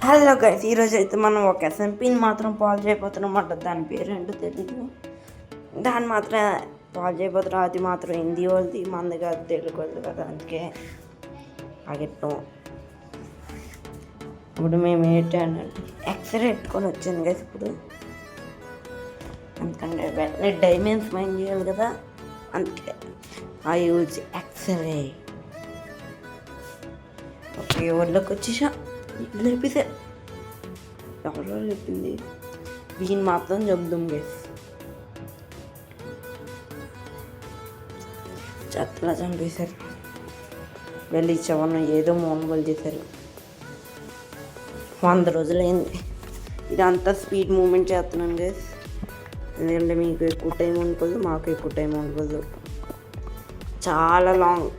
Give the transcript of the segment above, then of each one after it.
Hello guys, ఈరోజు అయితే మనం ఒక ఎస్ఎంపీని మాత్రం పాలు చేయబోతున్నమాట. దాని పేరు ఏంటో తెలీదు. దాన్ని మాత్రం పాలు చేయబోతున్నాం. అది మాత్రం హిందీ వాళ్ళది, మంది కాదు, తెలుగు వాళ్ళది కదా, అందుకే అగిట్టాం. ఇప్పుడు మేము ఏంటంటే ఎక్స్రే పెట్టుకొని వచ్చింది కదా ఇప్పుడు. ఎందుకంటే వెంటనే డైమెన్స్ మైండ్ చేయాలి కదా, అందుకే ఐ యూజ్ ఎక్స్రే. ఓకే, ఒళ్ళకి వచ్చేసా. లేపితే ఎవరో లేపింది, వీని మాత్రం చెప్దాం గైస్. చెత్తలా చంపేశారు, వెళ్ళి చవన్న ఏదో మోనబల్ చేశారు. 100 రోజులైంది ఇదంతా స్పీడ్ మూమెంట్ చేస్తున్నాను గైస్. ఎందుకంటే మీకు ఎక్కువ టైం ఉండదు, మాకు ఎక్కువ టైం ఉండదు. చాలా లాంగ్.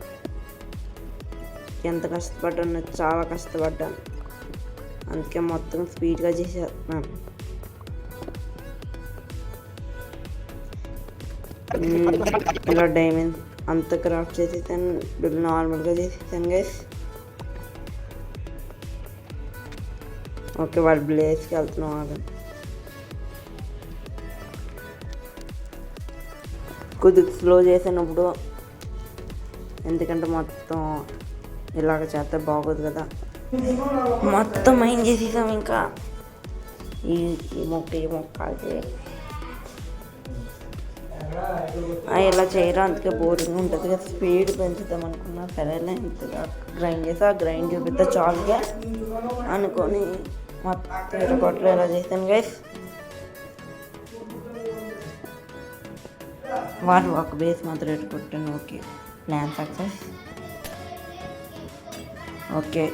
ఎంత కష్టపడ్డాను, చాలా కష్టపడ్డాను, అందుకే మొత్తం స్పీడ్గా చేసేస్తున్నాను. ఇలా డైమండ్ అంత క్రాఫ్ట్ చేసేసాను, ఇప్పుడు నార్మల్గా చేసేసాను గైస్. ఓకే, వాడు బ్లేస్కి వెళ్తున్నాం. ఆగండి, కొద్దిగా స్లో చేసినప్పుడు, ఎందుకంటే మొత్తం ఇలాగ చేస్తే బాగోదు కదా. మొత్తం ఏం చేసేసాం. ఇంకా ఈ మొక్క ఇలా చేయరా, అందుకే బోరింగ్ ఉంటుంది కదా. స్పీడ్ పెంచుతాం అనుకున్నా, సరేలే ఇంతగా గ్రైండ్ చేసి ఆ గ్రైండ్ చూపిస్తే చాలుగా అనుకొని మొత్తం ఇరగొట్లు ఇలా చేశాను గైస్. వాడు ఒక బేస్ మాత్రం ఎట్టుకొట్టాను. Okay, plan success. ఓకే,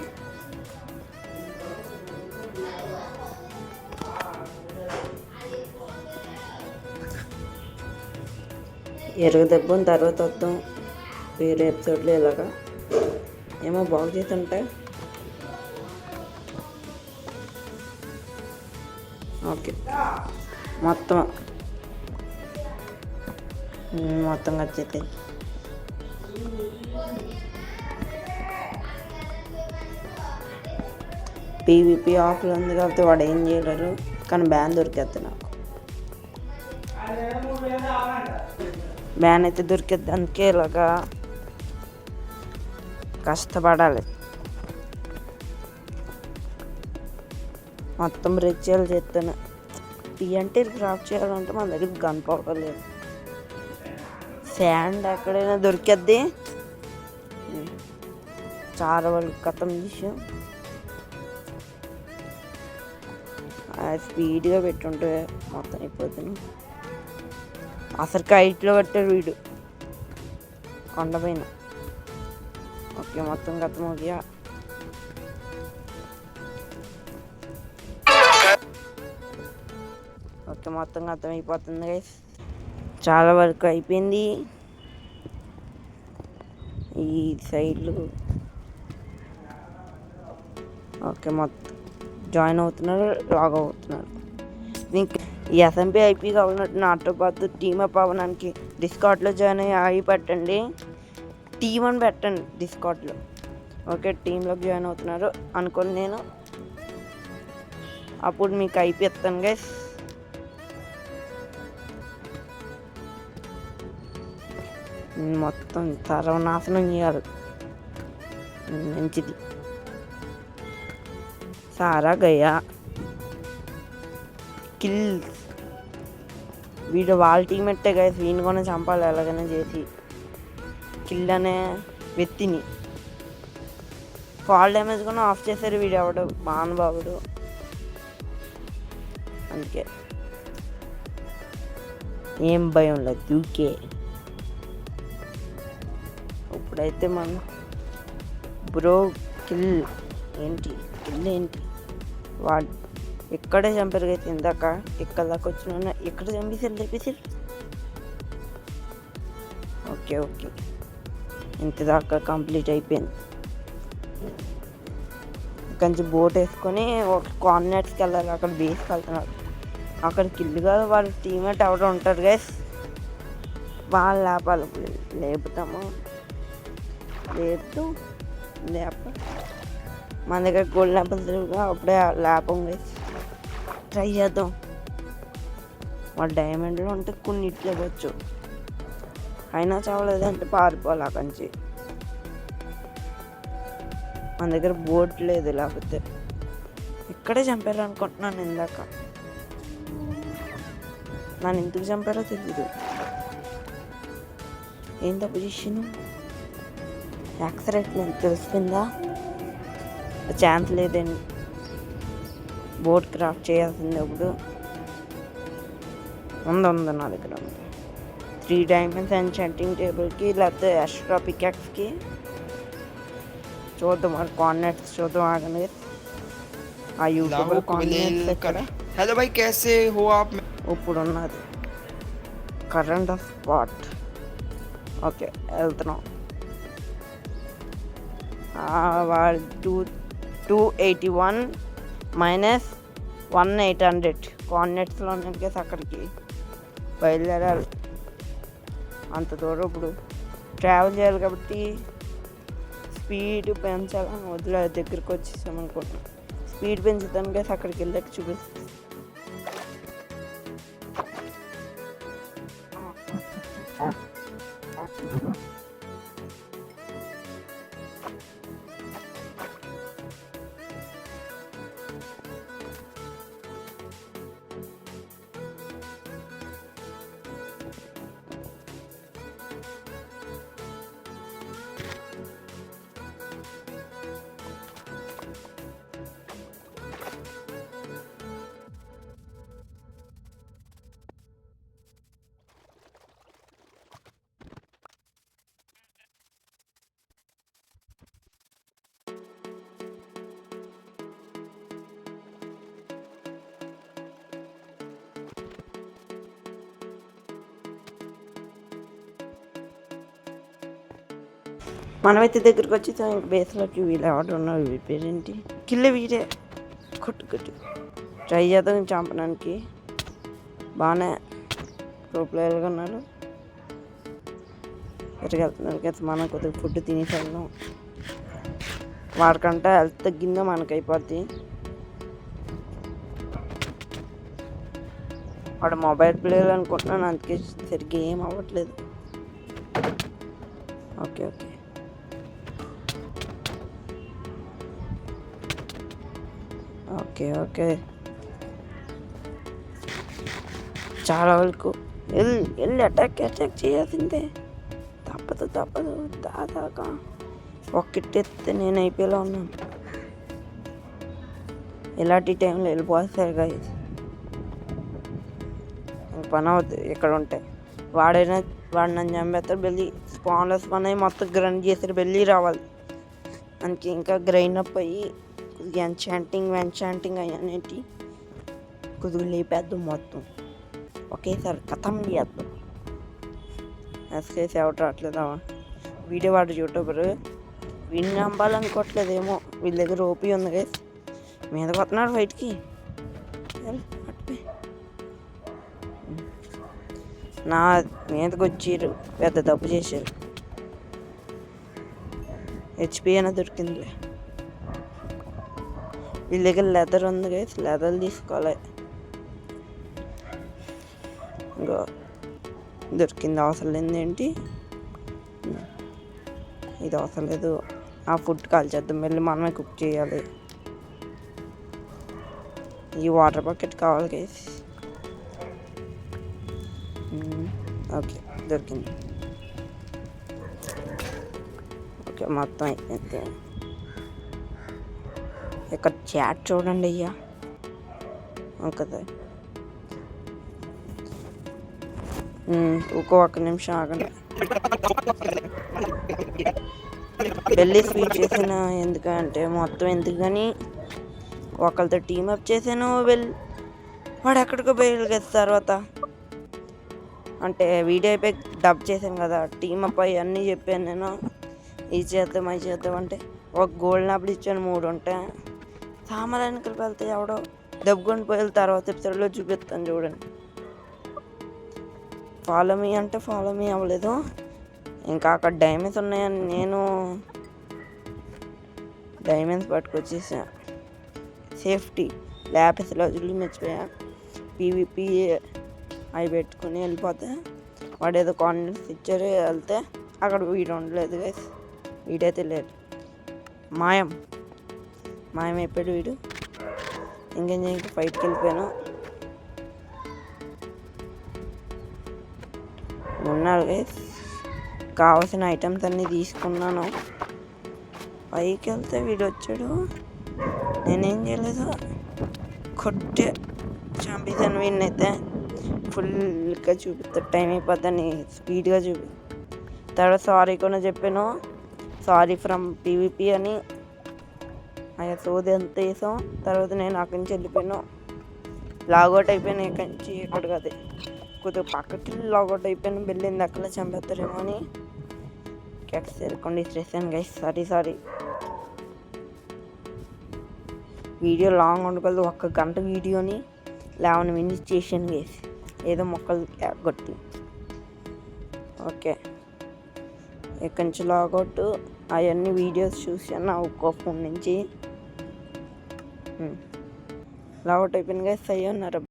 ఎరుగు దెబ్బని తర్వాత వద్దాం వేరే ఎపిసోడ్లో. ఇలాగా ఏమో బాగు చేస్తుంటాయి. ఓకే, మొత్తం వచ్చేస్తాయి. పీవీపీ ఆఫ్లో ఉంది కాబట్టి వాడు ఏం చేయలేరు, కానీ బ్యాన్ దొరికేద్ది. నాకు బ్యాన్ అయితే దొరికేద్ది, అందుకే ఇలాగా కష్టపడాలి. మొత్తం బ్రేక్ చేయాలి చేస్తాను. అంటే క్రాఫ్ట్ చేయాలంటే మన దగ్గర గన్ పవర్ లేదు. శాండ్ ఎక్కడైనా దొరికేద్ది. చాలా వరకు కథం విషయం. స్పీడ్గా పెట్టుంటే మొత్తం అయిపోతుంది. అసలు కైట్లో కట్టారు వీడు కొండపైన. ఓకే, మొత్తం గతం ఓకే. ఓకే, మొత్తం గతం అయిపోతుంది గైస్. చాలా వరకు అయిపోయింది. ఈ సైడ్లు ఓకే, మొత్తం జాయిన్ అవుతున్నారు, లాగ్ అవుతున్నారు. దీనికి ఈ ఎస్ఎంపీ ఐపీ కావాలంటే నాతో పాటు టీమ్ అప్ అవ్వడానికి డిస్కార్డ్లో జాయిన్ అయ్యి పెట్టండి. టీమ్ అని పెట్టండి డిస్కార్డ్లో. ఓకే, టీంలోకి జాయిన్ అవుతున్నారు అనుకోని నేను అప్పుడు మీకు ఐపీ ఇస్తాను గైస్. మొత్తం సర్వనాశనం చేయాలి. మంచిది. సారా గయా కిల్. వీడు వాళ్ళ టీమెట్టే గైస్, వీడిని కూడా చంపాలి ఎలాగైనా చేసి. కిల్ అనే వ్యక్తిని ఫాల్ డ్యామేజ్ కూడా ఆఫ్ చేశారు వీడు, ఎవడు మహానుభావుడు. అందుకే ఏం భయం లేదు, దూకే. ఇప్పుడైతే మనం బ్రో కిల్ ఏంటి, కిల్ ఏంటి, వాడు ఎక్కడే చంపారు అయితే. ఇందాక ఇక్కడ దాకా వచ్చిన ఎక్కడ చంపేసారు, లేపేసారు. ఓకే ఓకే, ఇంత దాకా కంప్లీట్ అయిపోయింది. కొంచెం బోట్ వేసుకొని ఒక కోఆర్డినేట్స్కి వెళ్ళాలి, అక్కడ బేస్కి వెళ్తున్నారు. అక్కడ కిల్లుగా వాళ్ళ టీమేట్ ఎవరో ఉంటారు గైస్, వాళ్ళు లేపాలి. లేపుతాము, లేపుతూ లేప మన దగ్గర గోల్డ్ ల్యాపర్స్ అప్పుడే ల్యాప్ ఉంది, ట్రై చేద్దాం. వాళ్ళ డైమండ్లో ఉంటే కొన్ని ఇట్లు ఇవ్వచ్చు, అయినా చావలేదంటే పారిపోవాలి అక్కడి నుంచి. మన దగ్గర బోట్ లేదు, లేకపోతే ఇక్కడే చంపారు అనుకుంటున్నాను. ఇందాక నన్ను ఎందుకు చంపారో తెలీదు. ఏందో పొజిషను యాక్సిడెంట్ నేను తెలిసిపోయిందా? ఛాన్స్ లేదండి, బోట్ క్రాఫ్ట్ చేయాల్సింది. అప్పుడు ఉంది నా దగ్గర 3 డైమండ్స్ ఎన్చాంటింగ్ టేబుల్కి, లేకపోతే ఎక్స్ట్రా పికాక్స్కి. చూద్దాం మరి కోఆర్డినేట్స్ చూద్దాం, ఆగండి. ఆ యూట్యూబర్ కోఆర్డినేట్స్ ఎక్కడ? हेलो भाई कैसे हो आप? ఇప్పుడు ఉన్నది కరెంట్ స్పాట్. ఓకే వెళ్తున్నాం. వాళ్ళు 281 మైనస్ 1800 కోఆర్డినేట్స్లో ఉన్నాయి కదా, అక్కడికి బయలుదేరాలి. అంత దూరం ఇప్పుడు ట్రావెల్ చేయాలి కాబట్టి స్పీడ్ పెంచాలని వదిలే దగ్గరికి వచ్చేసామనుకుంటున్నాం. స్పీడ్ పెంచుతాను కదా, అక్కడికి వెళ్ళాక చూపిస్తాను. మనమైతే దగ్గరికి వచ్చి ఇంక బేస్లోకి వీళ్ళు ఎవరు ఉన్నారు, వీడి పేరేంటి, కిల్ల వీడే. కొట్టు ట్రై చేద్దాం చంపడానికి. బాగానే ప్రో ప్లేయర్గా ఉన్నారు. ఎక్కడికెళ్తున్నారు కదా, మనం కొద్దిగా ఫుడ్ తినేసి వెళ్దాం. వాడికంటే హెల్త్ తగ్గిందో మనకి అయిపోద్ది. వాడు మొబైల్ ప్లేయర్ అనుకుంటున్నాను, అందుకే సరిగ్గా ఏం అవ్వట్లేదు. ఓకే ఓకే ఓకే చాలా వరకు వెళ్ళి అటాక్ చేయాల్సిందే. తప్పదు దాదాగా ఒక్కటెత్తే నేను అయిపోయేలా ఉన్నాను. ఇలాంటి టైంలో వెళ్ళిపోతారు కదా, పని అవుతుంది. ఇక్కడ ఉంటాయి వాడు నన్ను చంపేస్తారు. వెళ్ళి స్పాన్లెస్ పని మొత్తం గ్రైండ్ చేస్తారు, వెళ్ళి రావాలి. మనకి ఇంకా గ్రైండ్ అప్ అయ్యి కొద్దిగా ఎన్చాంటింగ్ అయ్యానేంటి కొద్దిగా లేపేద్దాం మొత్తం ఒకేసారి కథం చేద్దాం. ఎస్కేసి ఎవరు రావట్లేదా? వీడియో వాడు యూట్యూబర్, వీడిని నమ్మాలనుకోవట్లేదేమో. వీళ్ళ దగ్గర ఓపీ ఉంది కదా, మీదకి వస్తున్నాడు బయటికి. నా మీదకి వచ్చారు, పెద్ద తప్పు చేశారు. హెచ్పి అయినా దొరికిందిలే. వీళ్ళ దగ్గర లెదర్ ఉంది కదా, లెదర్ తీసుకోవాలి. ఇంకా దొరికింది. అవసరం లేదు ఏంటి, ఇది అవసరం లేదు. ఆ ఫుడ్ కాల్చేద్దాం, మళ్ళీ మనమే కుక్ చేయాలి. ఈ వాటర్ బకెట్ కావాలి గైస్. ఓకే దొరికింది. ఓకే మొత్తం అయిపోయింది. ఇక్కడ చాట్ చూడండి అయ్యా కదా. ఒక్క నిమిషం ఆగండి. వెళ్ళి స్వీట్ చేసిన ఎందుకంటే మొత్తం ఎందుకు కానీ ఒకరితో టీమప్ చేశాను. వాడు ఎక్కడికో పోయాడు కదా. తర్వాత అంటే వీడియో అయిపోయి డబ్ చేశాను కదా, టీమప్ అయ్యి అన్నీ చెప్పాను నేను. ఇది చేద్దాం అది చేద్దాం అంటే ఒక గోల్డ్ నాపులు ఇచ్చాను, 3 ఉంటాయి. సామాన్ వెనకలిపి వెళ్తే ఎవడో దబ్బుకొని పోయి తర్వాత ఎపిసోడ్లో చూపిస్తాను చూడండి. ఫాలో మీ అంటే ఫాలో మీ అవ్వలేదు. ఇంకా అక్కడ డ్యామేజ్ ఉన్నాయని నేను డైమండ్స్ పట్టుకొచ్చేసా. సేఫ్టీ ల్యాపిస్ లాజిక్లు మర్చిపోయా. పీవీపీ అవి పెట్టుకుని వెళ్ళిపోతే వాడు ఏదో కాన్ఫిడెన్స్ ఇచ్చారు. వెళ్తే అక్కడ వీడు ఉండలేదు గైస్. వీడైతే లేడు, మాయమైపోయాడు వీడు. ఇంకేం చేయక ఫైట్కి వెళ్ళిపోయాను. ఉన్నాడు గైస్. కావాల్సిన ఐటమ్స్ అన్నీ తీసుకున్నాను. పైకి వెళ్తే వీడు వచ్చాడు. నేనేం చేయలేదు, కొట్టే చంపేసాను వీడిని. అయితే ఫుల్గా చూపిస్తా, టైం అయిపోద్దని స్పీడ్గా తర్వాత సారీ కూడా చెప్పాను. సారీ ఫ్రమ్ పీవీపీ అని అయ్యా సోది అంత వేసాం. తర్వాత నేను అక్కడి నుంచి వెళ్ళిపోయాను. లాగౌట్ అయిపోయాను. ఇక్కడి నుంచి ఎక్కడ కాదు, కొద్దిగా పక్కకి లాగౌట్ అయిపోయాను. వెళ్ళింది అక్కడ చంపేస్తారేమో అని క్యాక్స్ వెళ్ళకుండా ఇచ్చేసాను గైస్. సారీ. వీడియో లాంగ్ ఉండకూడదు. 1 గంట వీడియోని 11 minutes చేసాను గైస్, ఏదో మొక్కలు కొట్టి. ఓకే, ఇక్కడి నుంచి లాగౌట్. అవన్నీ వీడియోస్ చూసాను ఒక్కో ఫోన్ నుంచి. లాగౌట్ అయిపోయింది గైస్. అయ్యన్నారు.